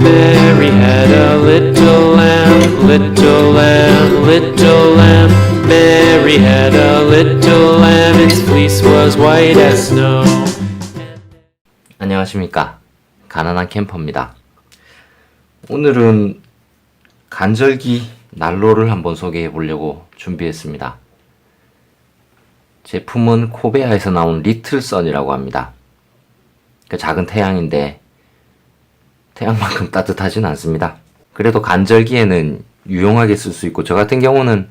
Mary had a little lamb, little lamb, little lamb. Mary had a little lamb, its fleece was white as snow. 안녕하십니까. 가난한 캠퍼입니다. 오늘은 간절기 난로를 한번 소개해 보려고 준비했습니다. 제품은 코베아에서 나온 리틀 선이라고 합니다. 작은 태양인데 태양만큼 따뜻하진 않습니다. 그래도 간절기에는 유용하게 쓸 수 있고, 저 같은 경우는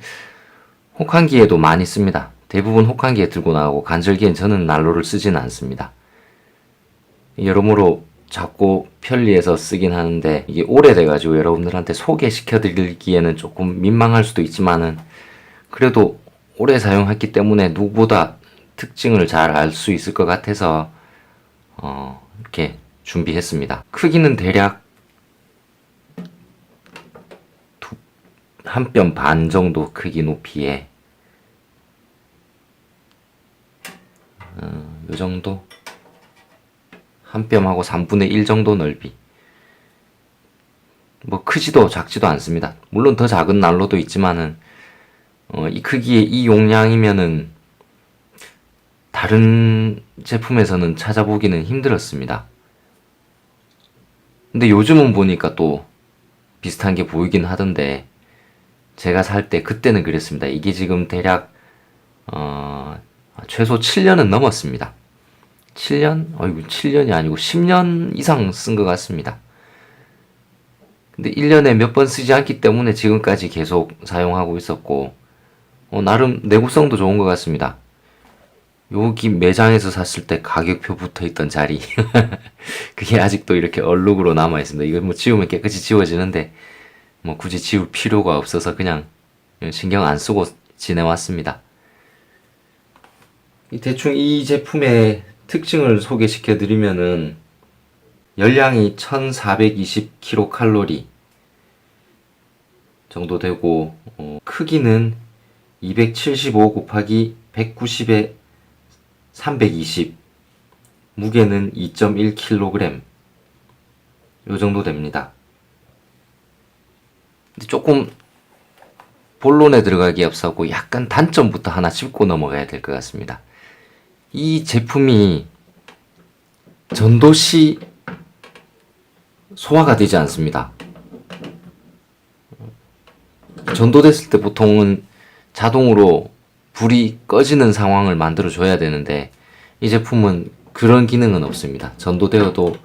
혹한기에도 많이 씁니다. 대부분 혹한기에 들고 나가고, 간절기엔 저는 난로를 쓰지는 않습니다. 여러모로 작고 편리해서 쓰긴 하는데, 이게 오래돼가지고 여러분들한테 소개시켜 드리기에는 조금 민망할 수도 있지만은, 그래도 오래 사용했기 때문에 누구보다 특징을 잘 알 수 있을 것 같아서 이렇게 준비했습니다. 크기는 대략 한 뼘 반 정도 크기 높이에 요 정도, 한 뼘하고 3분의 1 정도 넓이. 뭐 크지도 작지도 않습니다. 물론 더 작은 난로도 있지만은 이 크기에 이 용량이면은 다른 제품에서는 찾아보기는 힘들었습니다. 근데 요즘은 보니까 또 비슷한 게 보이긴 하던데, 제가 살 때 그때는 그랬습니다. 이게 지금 대략 최소 7년은 넘었습니다. 7년? 어이구, 7년이 아니고 10년 이상 쓴 것 같습니다. 근데 1년에 몇 번 쓰지 않기 때문에 지금까지 계속 사용하고 있었고, 나름 내구성도 좋은 것 같습니다. 여기 매장에서 샀을 때 가격표 붙어있던 자리 그게 아직도 이렇게 얼룩으로 남아있습니다. 이거 뭐 지우면 깨끗이 지워지는데 뭐 굳이 지울 필요가 없어서 그냥 신경 안 쓰고 지내왔습니다. 대충 이 제품의 특징을 소개시켜 드리면은, 열량이 1420kcal 정도 되고, 크기는 275 곱하기 190에 320, 무게는 2.1kg 요 정도 됩니다. 근데 조금 본론에 들어가기 앞서고 약간 단점부터 하나 짚고 넘어가야 될 것 같습니다. 이 제품이 전도시 소화가 되지 않습니다. 전도됐을 때 보통은 자동으로 불이 꺼지는 상황을 만들어 줘야 되는데, 이 제품은 그런 기능은 없습니다. 전도되어도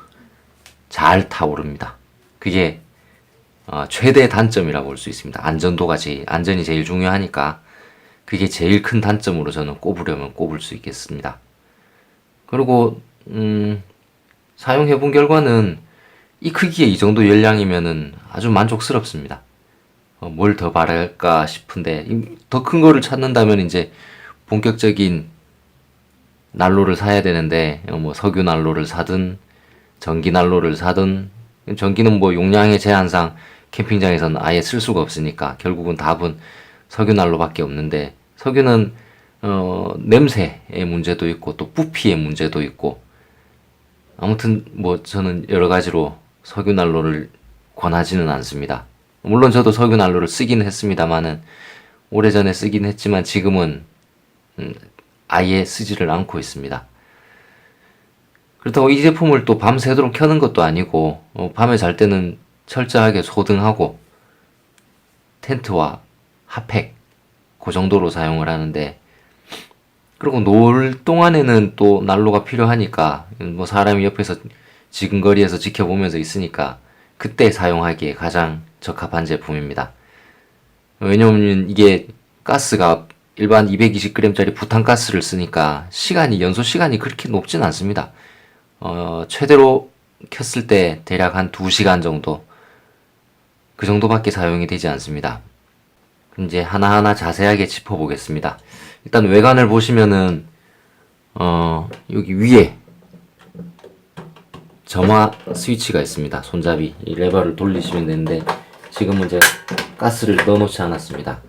잘 타오릅니다. 그게 최대 단점이라고 볼 수 있습니다. 안전이 제일 중요하니까 그게 제일 큰 단점으로 저는 꼽으려면 꼽을 수 있겠습니다. 그리고 사용해본 결과는 이 크기에 이 정도 열량이면은 아주 만족스럽습니다. 뭘 더 바랄까 싶은데, 더 큰 거를 찾는다면 이제 본격적인 난로를 사야 되는데, 뭐 석유 난로를 사든 전기 난로를 사든, 전기는 뭐 용량의 제한상 캠핑장에서는 아예 쓸 수가 없으니까 결국은 답은 석유 난로밖에 없는데, 석유는 냄새의 문제도 있고 또 부피의 문제도 있고, 아무튼 뭐 저는 여러 가지로 석유 난로를 권하지는 않습니다. 물론 저도 석유 난로를 쓰긴 했습니다만은, 오래전에 쓰긴 했지만 지금은 아예 쓰지를 않고 있습니다. 그렇다고 이 제품을 또 밤새도록 켜는 것도 아니고, 밤에 잘 때는 철저하게 소등하고 텐트와 핫팩 그 정도로 사용을 하는데, 그리고 놀 동안에는 또 난로가 필요하니까, 뭐 사람이 옆에서 지근거리에서 지켜보면서 있으니까 그때 사용하기에 가장 적합한 제품입니다. 왜냐면 이게 가스가 일반 220g짜리 부탄가스를 쓰니까 연소 시간이 그렇게 높진 않습니다. 최대로 켰을 때 대략 한 2시간 정도, 그 정도밖에 사용이 되지 않습니다. 이제 하나하나 자세하게 짚어보겠습니다. 일단 외관을 보시면은 여기 위에 점화 스위치가 있습니다. 손잡이, 이 레버를 돌리시면 되는데, 지금은 제가 가스를 넣어놓지 않았습니다.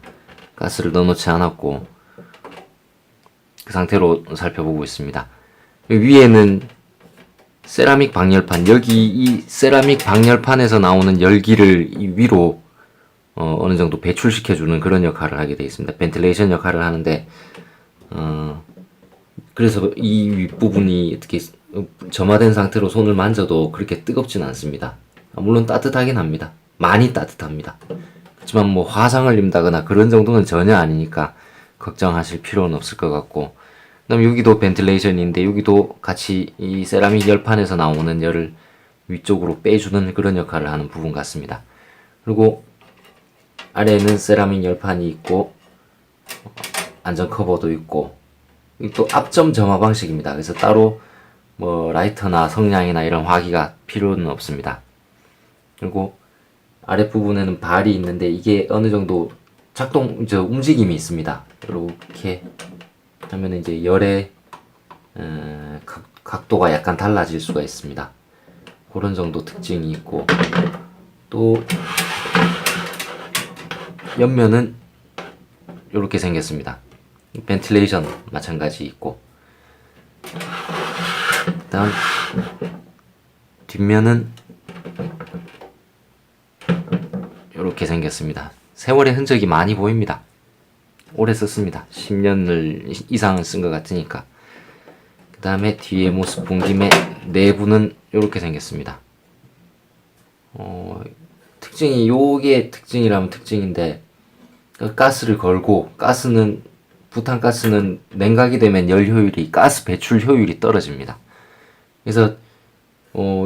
가스를 넣어놓지 않았고 그 상태로 살펴보고 있습니다. 위에는 세라믹 방열판, 여기 이 세라믹 방열판에서 나오는 열기를 이 위로 어느 정도 배출시켜주는 그런 역할을 하게 되어 있습니다. 벤틸레이션 역할을 하는데, 그래서 이 윗부분이 이렇게 점화된 상태로 손을 만져도 그렇게 뜨겁진 않습니다. 물론 따뜻하긴 합니다. 많이 따뜻합니다. 그렇지만 뭐 화상을 입는다거나 그런 정도는 전혀 아니니까 걱정하실 필요는 없을 것 같고, 그다음 여기도 벤틸레이션인데 여기도 같이 이 세라믹 열판에서 나오는 열을 위쪽으로 빼주는 그런 역할을 하는 부분 같습니다. 그리고 아래에는 세라믹 열판이 있고 안전 커버도 있고, 또 앞점 점화 방식입니다. 그래서 따로 뭐 라이터나 성냥이나 이런 화기가 필요는 없습니다. 그리고 아랫부분에는 발이 있는데 이게 어느 정도 움직임이 있습니다. 이렇게 하면 이제 열의 각도가 약간 달라질 수가 있습니다. 그런 정도 특징이 있고, 또 옆면은 이렇게 생겼습니다. 벤틸레이션 마찬가지 있고, 다음 뒷면은 이렇게 생겼습니다. 세월의 흔적이 많이 보입니다. 오래 썼습니다. 10년을 이상을 쓴 것 같으니까. 그 다음에 뒤에 모습 본 김에 내부는 이렇게 생겼습니다. 특징이 요게 특징이라면 특징인데, 가스를 걸고 부탄가스는 냉각이 되면 열 효율이, 가스 배출 효율이 떨어집니다. 그래서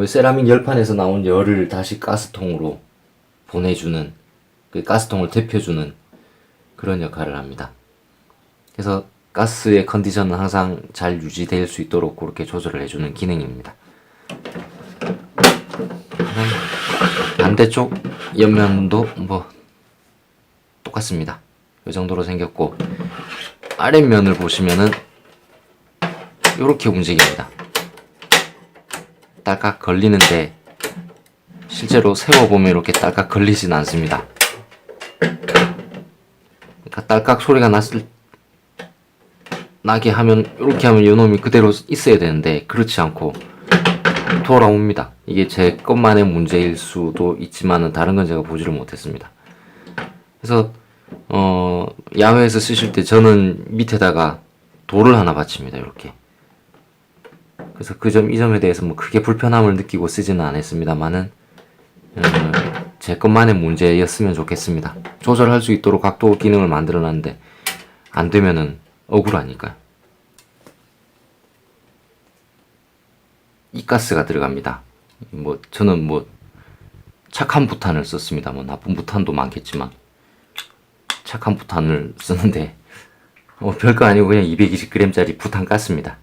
세라믹 열판에서 나온 열을 다시 가스통으로 보내주는, 그 가스통을 데펴주는 그런 역할을 합니다. 그래서 가스의 컨디션은 항상 잘 유지될 수 있도록 그렇게 조절을 해주는 기능입니다. 반대쪽 옆면도 뭐 똑같습니다. 이 정도로 생겼고, 아랫면을 보시면은 이렇게 움직입니다. 딸깍 걸리는데 실제로 세워보면 이렇게 딸깍 걸리진 않습니다. 그러니까 딸깍 소리가 나게 하면, 이렇게 하면 요놈이 그대로 있어야 되는데 그렇지 않고 돌아옵니다. 이게 제 것만의 문제일 수도 있지만은 다른 건 제가 보지를 못했습니다. 그래서 야외에서 쓰실 때 저는 밑에다가 돌을 하나 받칩니다. 이렇게. 그래서 이 점에 대해서 뭐 크게 불편함을 느끼고 쓰지는 않았습니다만은 제 것만의 문제였으면 좋겠습니다. 조절할 수 있도록 각도 기능을 만들어놨는데 안 되면은 억울하니까요. 이 가스가 들어갑니다. 뭐 저는 뭐 착한 부탄을 썼습니다. 뭐 나쁜 부탄도 많겠지만 착한 부탄을 쓰는데 별거 아니고 그냥 220g짜리 부탄 가스입니다.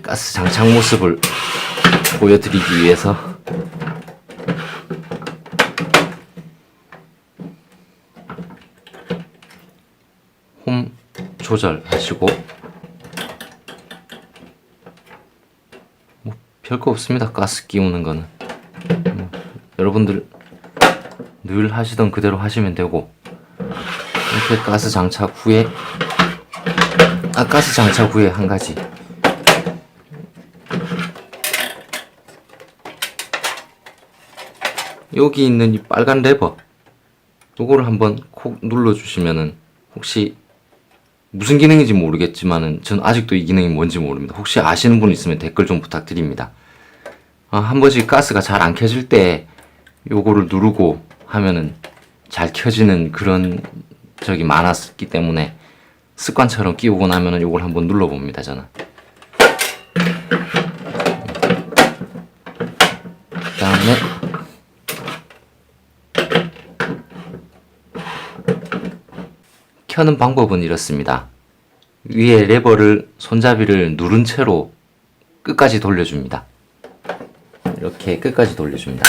가스 장착 모습을 보여드리기 위해서 홈 조절하시고, 뭐 별거 없습니다. 가스 끼우는 거는 여러분들 늘 하시던 그대로 하시면 되고, 이렇게 가스 장착 후에 한 가지, 여기 있는 이 빨간 레버, 요거를 한번 콕 눌러주시면은, 혹시 무슨 기능인지 모르겠지만은 전 아직도 이 기능이 뭔지 모릅니다. 혹시 아시는 분 있으면 댓글 좀 부탁드립니다. 한 번씩 가스가 잘 안 켜질 때 요거를 누르고 하면은 잘 켜지는 그런 적이 많았기 때문에 습관처럼 끼우고 나면은 요걸 한번 눌러봅니다. 저는 그 다음에 켜는 방법은 이렇습니다. 위에 레버를, 손잡이를 누른 채로 끝까지 돌려줍니다. 이렇게 끝까지 돌려줍니다.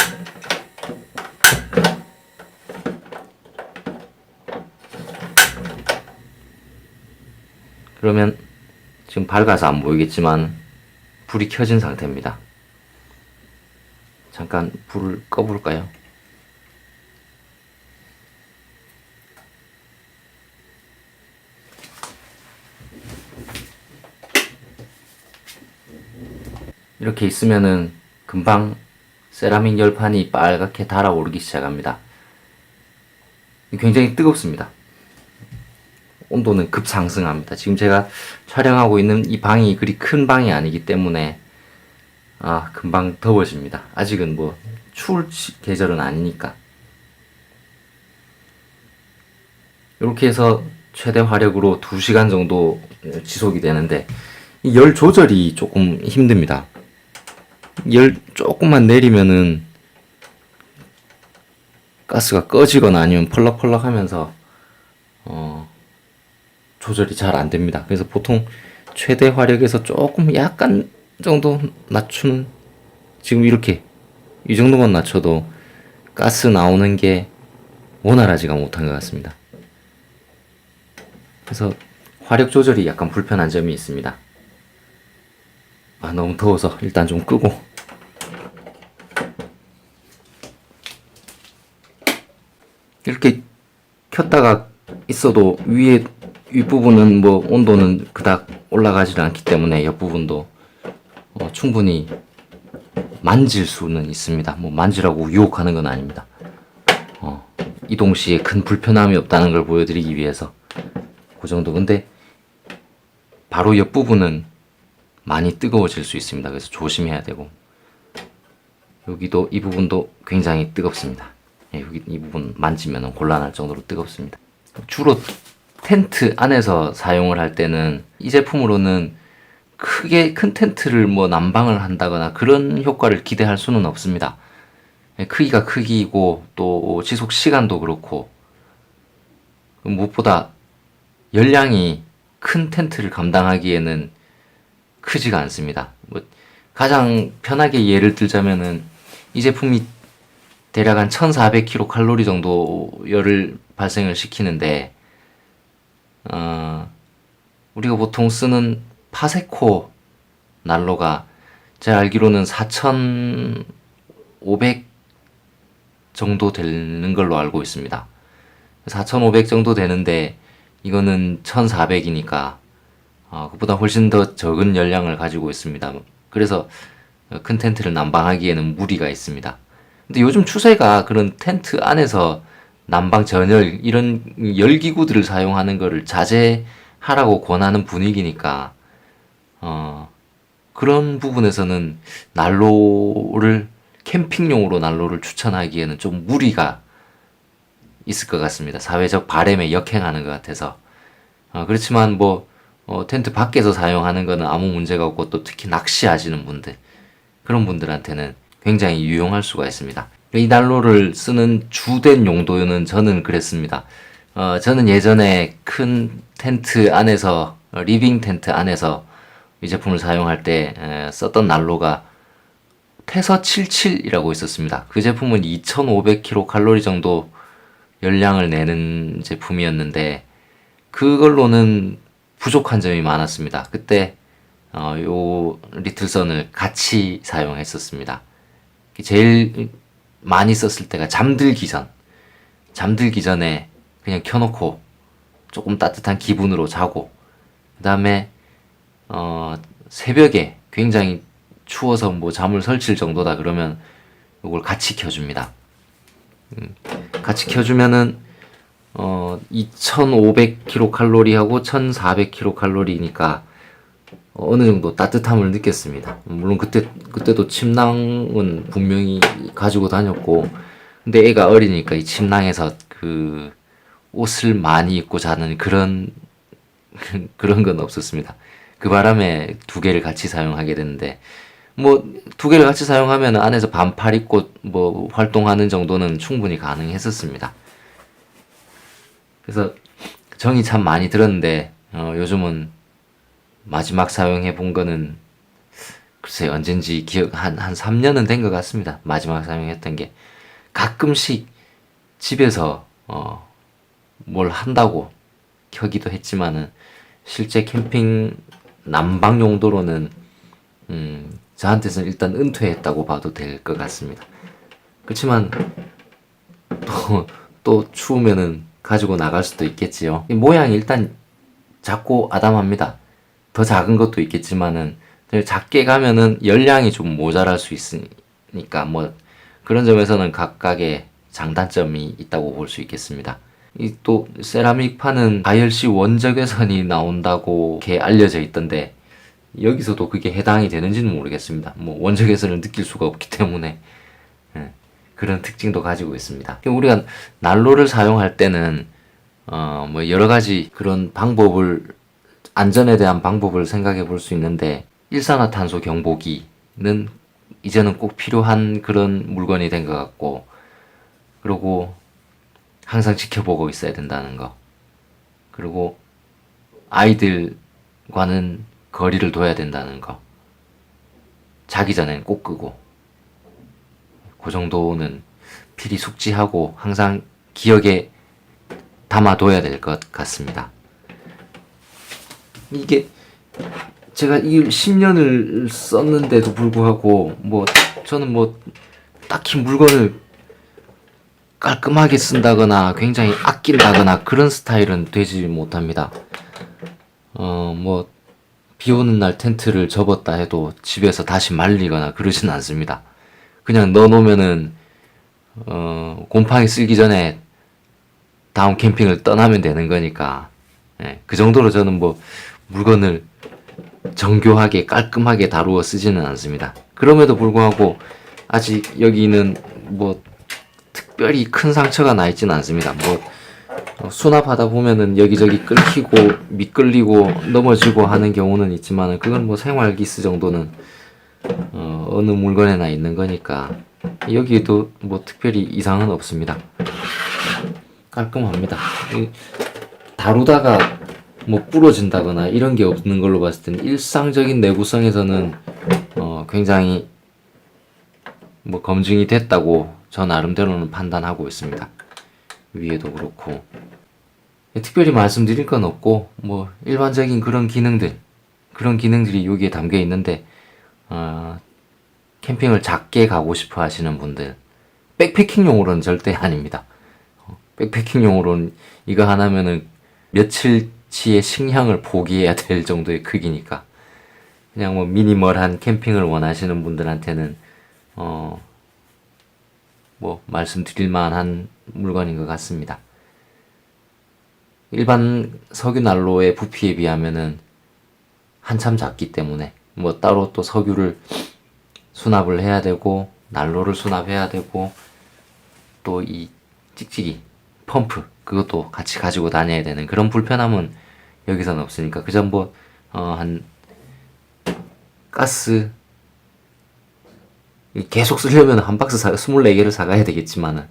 그러면 지금 밝아서 안 보이겠지만 불이 켜진 상태입니다. 잠깐 불을 꺼볼까요? 이렇게 있으면은 금방 세라믹 열판이 빨갛게 달아오르기 시작합니다. 굉장히 뜨겁습니다. 온도는 급상승합니다. 지금 제가 촬영하고 있는 이 방이 그리 큰 방이 아니기 때문에 금방 더워집니다. 아직은 뭐 추울 계절은 아니니까. 이렇게 해서 최대 화력으로 2시간 정도 지속이 되는데 이 열 조절이 조금 힘듭니다. 열 조금만 내리면은 가스가 꺼지거나 아니면 펄럭펄럭 하면서 조절이 잘 안 됩니다. 그래서 보통 최대 화력에서 조금 약간 정도 낮추는, 지금 이렇게 이 정도만 낮춰도 가스 나오는 게 원활하지가 못한 것 같습니다. 그래서 화력 조절이 약간 불편한 점이 있습니다. 너무 더워서 일단 좀 끄고, 이렇게 켰다가 있어도 윗부분은 뭐 온도는 그닥 올라가지 않기 때문에 옆부분도 충분히 만질 수는 있습니다. 뭐 만지라고 유혹하는 건 아닙니다. 이동 시에 큰 불편함이 없다는 걸 보여드리기 위해서 그 정도. 근데 바로 옆부분은 많이 뜨거워질 수 있습니다. 그래서 조심해야 되고, 여기도 이 부분도 굉장히 뜨겁습니다. 여기 이 부분 만지면 곤란할 정도로 뜨겁습니다. 주로 텐트 안에서 사용을 할 때는 이 제품으로는 크게 큰 텐트를 뭐 난방을 한다거나 그런 효과를 기대할 수는 없습니다. 크기가 크기이고 또 지속 시간도 그렇고, 무엇보다 열량이 큰 텐트를 감당하기에는 크지가 않습니다. 뭐 가장 편하게 예를 들자면은 이 제품이 대략 한 1400kcal 정도 열을 발생을 시키는데, 우리가 보통 쓰는 파세코 난로가 제가 알기로는 4500 정도 되는 걸로 알고 있습니다. 4500 정도 되는데 이거는 1400이니까 그보다 훨씬 더 적은 열량을 가지고 있습니다. 그래서 큰 텐트를 난방하기에는 무리가 있습니다. 근데 요즘 추세가 그런 텐트 안에서 난방 전열 이런 열기구들을 사용하는 거를 자제하라고 권하는 분위기니까 그런 부분에서는 캠핑용으로 난로를 추천하기에는 좀 무리가 있을 것 같습니다. 사회적 바램에 역행하는 것 같아서. 그렇지만 텐트 밖에서 사용하는 거는 아무 문제가 없고, 또 특히 낚시하시는 분들, 그런 분들한테는 굉장히 유용할 수가 있습니다. 이 난로를 쓰는 주된 용도는 저는 그랬습니다. 저는 예전에 큰 텐트 안에서, 리빙 텐트 안에서 이 제품을 사용할 때 썼던 난로가 태서 77이라고 있었습니다. 그 제품은 2500kcal 정도 열량을 내는 제품이었는데 그걸로는 부족한 점이 많았습니다. 그때 요 리틀선을 같이 사용했었습니다. 제일 많이 썼을 때가 잠들기 전에 그냥 켜놓고 조금 따뜻한 기분으로 자고, 그 다음에 새벽에 굉장히 추워서 뭐 잠을 설칠 정도다 그러면 이걸 같이 켜줍니다. 같이 켜주면은 2500kcal하고 1400kcal니까 어느 정도 따뜻함을 느꼈습니다. 물론 그때도 침낭은 분명히 가지고 다녔고, 근데 애가 어리니까 이 침낭에서 그 옷을 많이 입고 자는 그런 건 없었습니다. 그 바람에 두 개를 같이 사용하게 됐는데, 두 개를 같이 사용하면 안에서 반팔 입고 활동하는 정도는 충분히 가능했었습니다. 그래서 정이 참 많이 들었는데, 요즘은 마지막 사용해 본 거는 글쎄 언젠지 한 3년은 된 것 같습니다. 마지막 사용했던 게. 가끔씩 집에서 뭘 한다고 켜기도 했지만은 실제 캠핑 난방 용도로는 저한테서는 일단 은퇴했다고 봐도 될 것 같습니다. 그렇지만 또 추우면은 가지고 나갈 수도 있겠지요. 이 모양이 일단 작고 아담합니다. 더 작은 것도 있겠지만은 작게 가면은 열량이 좀 모자랄 수 있으니까 뭐 그런 점에서는 각각의 장단점이 있다고 볼 수 있겠습니다. 이 또 세라믹판은 가열시 원적외선이 나온다고 이렇게 알려져 있던데 여기서도 그게 해당이 되는지는 모르겠습니다. 뭐 원적외선을 느낄 수가 없기 때문에 그런 특징도 가지고 있습니다. 우리가 난로를 사용할 때는 뭐 여러 가지 그런 방법을 안전에 대한 방법을 생각해 볼 수 있는데 일산화탄소 경보기는 이제는 꼭 필요한 그런 물건이 된 것 같고 그리고 항상 지켜보고 있어야 된다는 거 그리고 아이들과는 거리를 둬야 된다는 거 자기 전엔 꼭 끄고 그 정도는 필히 숙지하고 항상 기억에 담아둬야 될 것 같습니다. 이게 제가 이 10년을 썼는데도 불구하고 뭐 저는 뭐 딱히 물건을 깔끔하게 쓴다거나 굉장히 아낀다거나 그런 스타일은 되지 못합니다. 뭐 비 오는 날 텐트를 접었다 해도 집에서 다시 말리거나 그러진 않습니다. 그냥 넣어놓으면은 곰팡이 쓸기 전에 다음 캠핑을 떠나면 되는 거니까 그 정도로 저는 뭐 물건을 정교하게 깔끔하게 다루어 쓰지는 않습니다. 그럼에도 불구하고 아직 여기는 뭐 특별히 큰 상처가 나 있지는 않습니다. 뭐 수납하다 보면은 여기저기 끓히고 미끌리고 넘어지고 하는 경우는 있지만 그건 뭐 생활기스 정도는 어느 물건에나 있는 거니까 여기에도 뭐 특별히 이상은 없습니다. 깔끔합니다. 다루다가 뭐 부러진다거나 이런 게 없는 걸로 봤을 때는 일상적인 내구성에서는 굉장히 뭐 검증이 됐다고 저 나름대로는 판단하고 있습니다. 위에도 그렇고 특별히 말씀드릴 건 없고 뭐 일반적인 그런 기능들이 여기에 담겨 있는데 캠핑을 작게 가고 싶어 하시는 분들 백패킹용으로는 절대 아닙니다. 백패킹용으로는 이거 하나면은 며칠치의 식량을 포기해야 될 정도의 크기니까 그냥 뭐 미니멀한 캠핑을 원하시는 분들한테는 뭐 말씀드릴 만한 물건인 것 같습니다. 일반 석유 난로의 부피에 비하면은 한참 작기 때문에 뭐 따로 또 석유를 수납을 해야 되고 난로를 수납해야 되고 또 이 찍찍이 펌프 그것도 같이 가지고 다녀야 되는 그런 불편함은 여기서는 없으니까 그저 뭐 한 가스 계속 쓰려면 한 박스 24개를 사가야 되겠지만은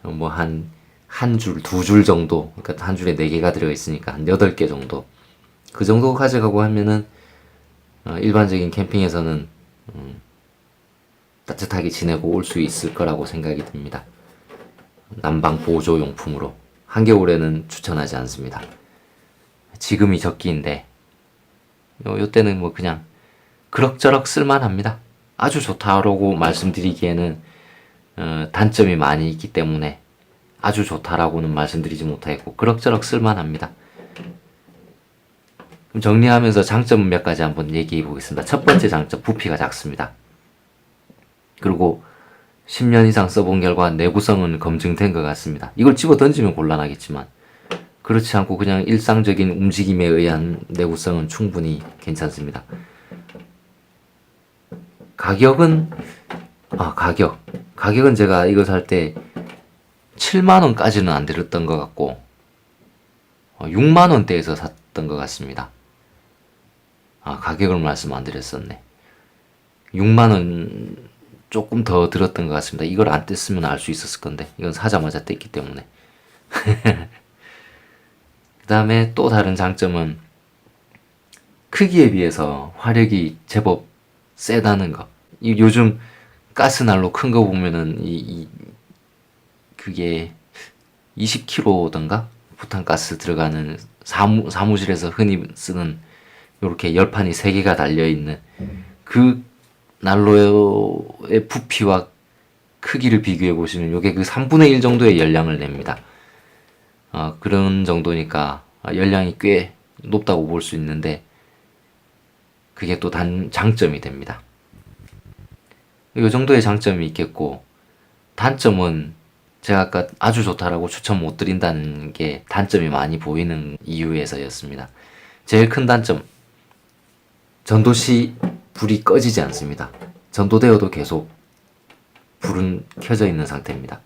뭐 한 줄, 두 줄 정도 그러니까 한 줄에 4개가 들어있으니까 한 8개 정도 그 정도 가져가고 하면은 일반적인 캠핑에서는 따뜻하게 지내고 올 수 있을 거라고 생각이 듭니다. 난방 보조용품으로 한겨울에는 추천하지 않습니다. 지금이 적기인데 요때는 뭐 그냥 그럭저럭 쓸만합니다. 아주 좋다라고 말씀드리기에는 단점이 많이 있기 때문에 아주 좋다라고는 말씀드리지 못하겠고 그럭저럭 쓸만합니다. 그럼 정리하면서 장점 몇 가지 한번 얘기해 보겠습니다. 첫 번째 장점, 부피가 작습니다. 그리고 10년 이상 써본 결과 내구성은 검증된 것 같습니다. 이걸 집어 던지면 곤란하겠지만 그렇지 않고 그냥 일상적인 움직임에 의한 내구성은 충분히 괜찮습니다. 가격은 가격은 제가 이거 살 때 7만원까지는 안 들었던 것 같고 6만원대에서 샀던 것 같습니다. 가격을 말씀 안 드렸었네. 6만원 조금 더 들었던 것 같습니다. 이걸 안 뗐으면 알 수 있었을 건데 이건 사자마자 뗐기 때문에. 그 다음에 또 다른 장점은 크기에 비해서 화력이 제법 세다는 거. 요즘 가스난로 큰 거 보면은 그게 20kg던가 부탄가스 들어가는 사무실에서 흔히 쓰는 요렇게 열판이 3개가 달려있는 그 난로의 부피와 크기를 비교해 보시면 요게 그 3분의 1 정도의 열량을 냅니다. 그런 정도니까 열량이 꽤 높다고 볼 수 있는데 그게 또 장점이 됩니다. 이 정도의 장점이 있겠고, 단점은 제가 아까 아주 좋다라고 추천 못 드린다는 게 단점이 많이 보이는 이유에서였습니다. 제일 큰 단점, 전도시 불이 꺼지지 않습니다. 전도되어도 계속 불은 켜져 있는 상태입니다.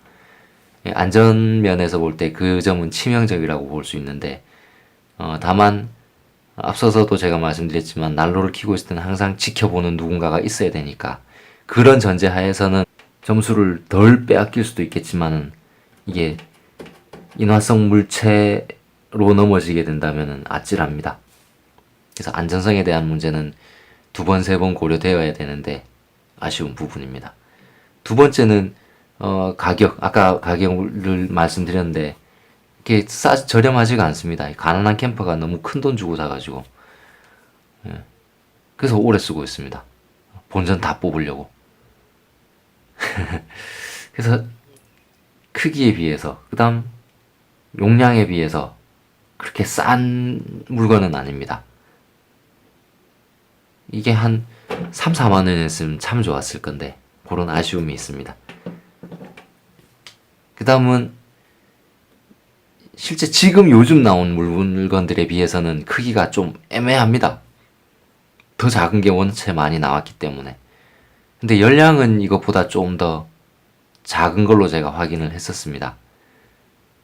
안전면에서 볼 때 그 점은 치명적이라고 볼 수 있는데, 다만 앞서서도 제가 말씀드렸지만 난로를 켜고 있을 때는 항상 지켜보는 누군가가 있어야 되니까, 그런 전제하에서는 점수를 덜 빼앗길 수도 있겠지만은 이게 인화성 물체로 넘어지게 된다면은 아찔합니다. 그래서 안전성에 대한 문제는 2번, 3번 고려되어야 되는데 아쉬운 부분입니다. 두 번째는 가격. 아까 가격을 말씀드렸는데 이게 저렴하지가 않습니다. 가난한 캠퍼가 너무 큰 돈 주고 사가지고, 그래서 오래 쓰고 있습니다. 본전 다 뽑으려고. 그래서 크기에 비해서, 그 다음 용량에 비해서 그렇게 싼 물건은 아닙니다. 이게 한 3, 4만 원이었으면 참 좋았을 건데 그런 아쉬움이 있습니다. 그 다음은 실제 지금 요즘 나온 물건들에 비해서는 크기가 좀 애매합니다. 더 작은 게 원체 많이 나왔기 때문에. 근데 열량은 이것보다 좀 더 작은 걸로 제가 확인을 했었습니다.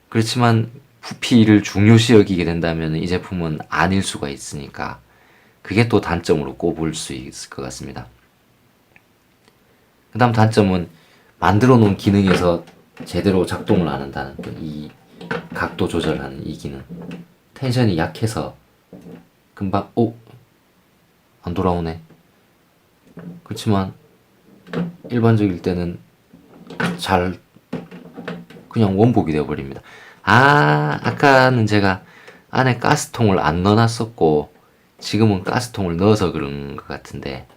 그렇지만 부피를 중요시 여기게 된다면 이 제품은 아닐 수가 있으니까 그게 또 단점으로 꼽을 수 있을 것 같습니다. 그 다음 단점은 만들어 놓은 기능에서 제대로 작동을 안 한다는 이 각도 조절하는 이 기능. 텐션이 약해서 금방 안 돌아오네. 그렇지만 일반적일 때는 잘 그냥 원복이 되어버립니다. 아까는 제가 안에 가스통을 안 넣어놨었고 지금은 가스통을 넣어서 그런 것 같은데,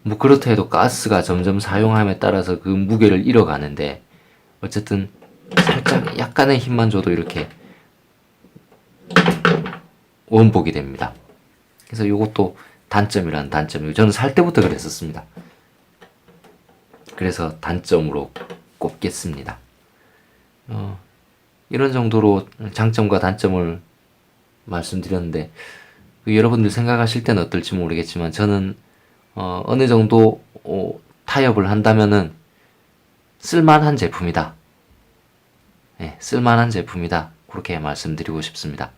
뭐 그렇다 해도 가스가 점점 사용함에 따라서 그 무게를 잃어가는데, 어쨌든 살짝 약간의 힘만 줘도 이렇게 원복이 됩니다. 그래서 이것도 단점이라는 단점이고, 저는 살 때부터 그랬었습니다. 그래서 단점으로 꼽겠습니다. 이런 정도로 장점과 단점을 말씀드렸는데, 여러분들 생각하실 때는 어떨지 모르겠지만 저는 어느 정도 타협을 한다면은 쓸만한 제품이다. 네, 쓸만한 제품이다. 그렇게 말씀드리고 싶습니다.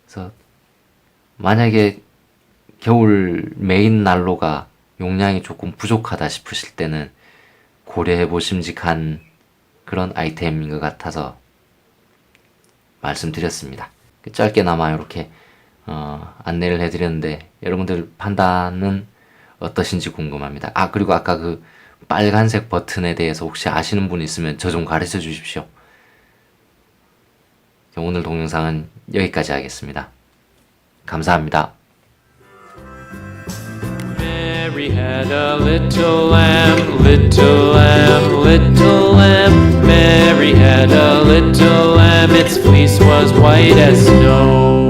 그래서 만약에 겨울 메인 난로가 용량이 조금 부족하다 싶으실 때는 고려해 보심직한 그런 아이템인 것 같아서 말씀드렸습니다. 짧게나마 이렇게 안내를 해드렸는데 여러분들 판단은 어떠신지 궁금합니다. 그리고 아까 그 빨간색 버튼에 대해서 혹시 아시는 분 있으면 저 좀 가르쳐 주십시오. 오늘 동영상은 여기까지 하겠습니다. 감사합니다. Mary had a little lamb, little lamb, little lamb. Mary had a little lamb, its fleece was white as snow.